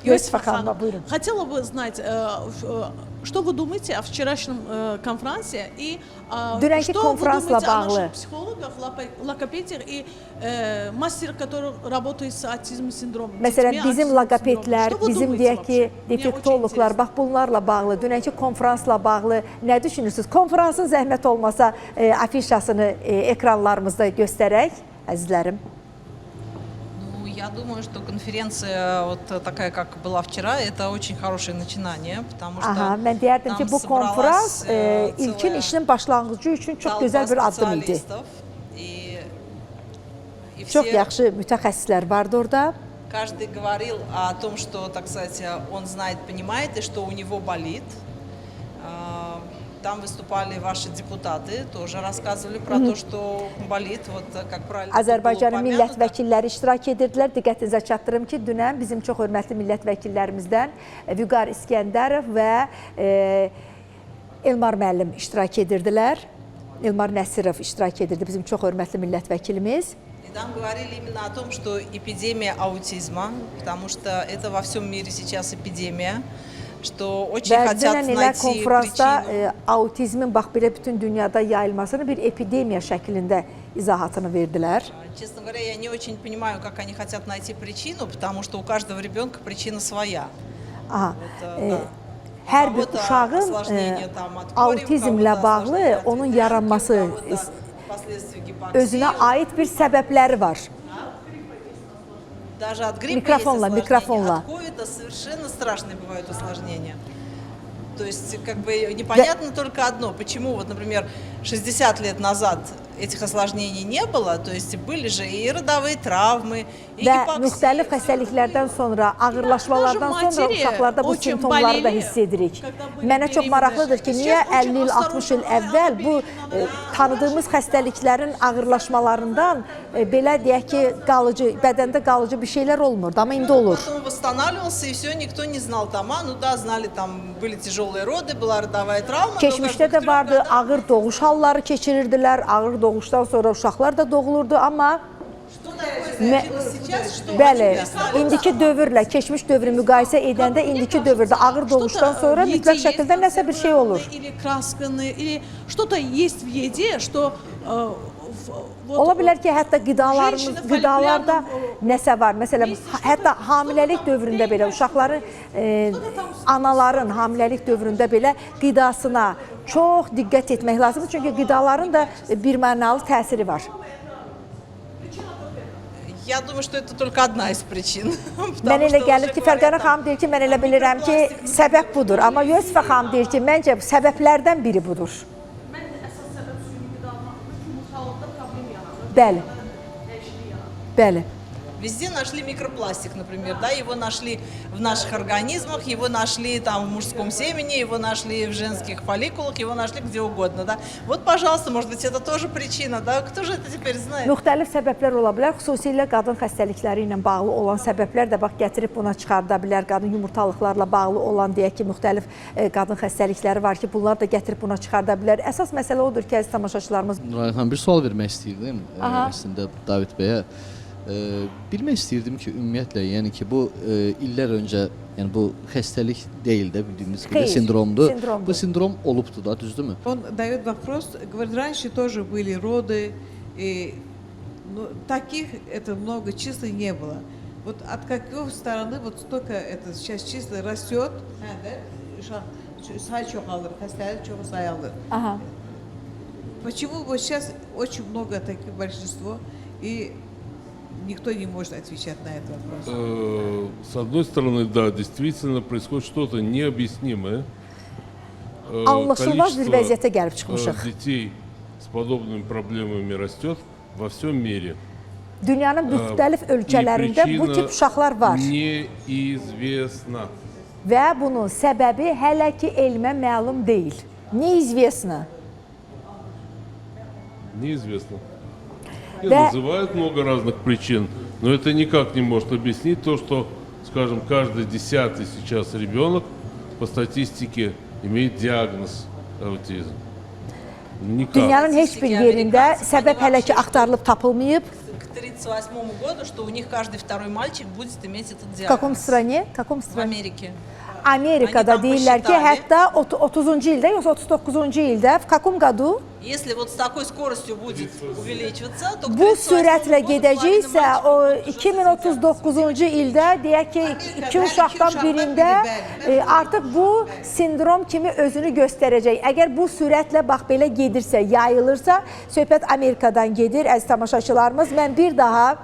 Yosifə xanıma, buyurun. Хотела бы знать, что вы думаете о вчерашнем конференции и Dünənki что вы konferansla думаете о bağlı. наших психологах, логопедиях и мастер, который работает с аутизм синдромом. Məsələn, детьми bizim аутизм logopedlər, синдромом. Что вы bizim думаете deyək ki, вообще? Мне очень defektologlar, интересно. bax bunlarla bağlı, dünənki konferansla bağlı nə düşünürsünüz? Konferansın zəhmət olmasa afişasını ekranlarımızda göstərək, əzizlərim. Ну, я думаю, что конференция вот такая, как была вчера, это очень хорошее начинание, потому что Aha, mən deyərdim ki, там bu konferans собралась, ilkin целая işinin başlanğıcı üçün çox толпа gözəl bir addım idi. специалистов, и Çox все, yaxşı mütəxəssislər vardı orada. каждый говорил о том, что, так сказать, он знает, понимает, и что у него болит. Там выступали ваши депутаты, тоже рассказывали про то, что болит, вот как правильно Azərbaycanın было millət упомянуто. vəkilləri iştirak edirdilər. Diqqətinizə çatdırım ki, dünən bizim çox hörmətli millət vəkillərimizdən Vüqar İskəndərov və Elmar müəllim iştirak edirdilər. Elmar Nəsirov iştirak edirdi, bizim çox hörmətli millət vəkilimiz. И там говорили именно о том, что эпидемия аутизма, потому что это во всем мире сейчас эпидемия, что очень Və хотят dünən elə найти konferansda причину. autizmin bax belə bütün dünyada yayılmasını bir epidemiya şəklində izahatını verdilər. Честно говоря, я не очень понимаю, как они хотят найти причину, потому что у каждого ребенка причина своя. Aha. Да. Hər bir Kого-то uşağın осложнение там от кори, у autizmlə кого-то bağlı осложнение от onun ветрянки, yaranması у кого-то последствия гипоксии. özünə aid bir səbəbləri var. Даже от гриппа Микрофонла, есть осложнения, микрофонла. от ковида совершенно страшные бывают осложнения. То есть, как бы, непонятно только одно, почему, вот, например, 60 лет назад этих осложнений не было, то есть были же и родовые travмы, и Və гипоксия. müxtəlif xəstəliklərdən sonra, ağırlaşmalardan sonra uşaqlarda bu simptomları da hiss edirik. Mənə çox maraqlıdır ki, niyə 50 il, 60 il əvvəl bu tanıdığımız xəstəliklərin ağırlaşmalarından belə deyək ki, qalıcı, bədəndə qalıcı bir şeylər olmurdu, amma indi olur. Потом восстанавливался, и все, никто не знал там, ну да, знали, там были tяжелые роды, была родовая travma. Keçmişdə də vardı, ağır doğuş halları keçirirdilər, ağır doğuşdan sonra uşaqlar da doğulurdu, amma bəli, indiki dövrlə, keçmiş dövrü müqayisə edəndə indiki dövrdə ağır doğuşdan sonra mütləq şəkildə nəsə bir şey olur. Или красканы, или что-то есть в еде, что Ola bilər ki, hətta qidalarda nəsə var. Məsələn, hətta hamiləlik dövründə belə uşaqların, anaların hamiləlik dövründə belə qidasına çox diqqət etmək lazımdır. Çünki qidaların da birmənalı təsiri var. Я думаю, что это только одна из причин. Mən elə gəlir ki, Fərqanə xanım deyir ki, mən elə bilirəm ki, səbəb budur. Amma Yosifə xanım deyir ki, məncə səbəblərdən biri budur. Bəli. Bəli. Везде нашли микропластик, например, да, его нашли в наших организмах, его нашли там в мужском семени, его нашли в женских фолликулах, его нашли где угодно, да. Вот, пожалуйста, может быть, это тоже причина, да, кто же это теперь знает? Müxtəlif səbəblər ola bilər, xüsusilə qadın xəstəlikləri ilə bağlı olan səbəblər də bax gətirib buna çıxarda bilər. Qadın yumurtalıqlarla bağlı olan deyək ki, müxtəlif qadın xəstəlikləri var ki, bunlar da gətirib buna çıxarda bilər. Əsas məsələ odur ki, əziz tamaşaçılarımız. Rayhan, bir sual vermək istəyirdim əslində David bəyə. Bilmək istəyirdim ki, ümumiyyətlə, yəni ki, bu illər öncə, yəni bu xəstəlik deyil də bildiyimiz gibi sindromdur. Bu sindrom olubdu da, düzdürmü? Он дает вопрос, говорит, раньше тоже были роды, и, ну, таких это много чисел не было. Вот от какой стороны вот столько это сейчас число растет, почему вот сейчас очень много таких большинство, и никто не может отвечать на этот вопрос. С одной стороны, да, действительно происходит что-то необъяснимое. Anlaşılmaz bir vəziyyətə gəlib çıxmışıq. Детей с подобными проблемами растет во всем мире. Dünyanın müxtəlif ölkələrində bu tip uşaqlar var. Неизвестно. Və bunun səbəbi hələ ki elmə məlum deyil. Neizvestno. Неизвестно. Называют много разных причин, но это никак не может объяснить то, что, скажем, каждый 10-й сейчас ребенок по статистике имеет диагноз аутизм. Никак. Dünyanın heç bir yerində səbəb hələ ki axtarılıb tapılmayıb. К 1938 году, что у них каждый второй мальчик будет иметь этот В диагноз. каком стране? В каком В стране? Америке. Amerikada Они там deyirlər ki, посчитали. hətta 30-cu ildə, yoxsa 39-cu ildə, в каком году Если вот с такой скоростью будет увеличиваться, то к bu 38 sürətlə году gedəcəksə, половина o мальчиков будет уже 2039-cu ildə deyək ki, iki uşaqdan birində artıq bu sindrom kimi özünü göstərəcək. Əgər bu sürətlə bax belə gedirsə, yayılırsa, söhbət Amerikadan gedir, əziz tamaşaçılarımız. Mən bir daha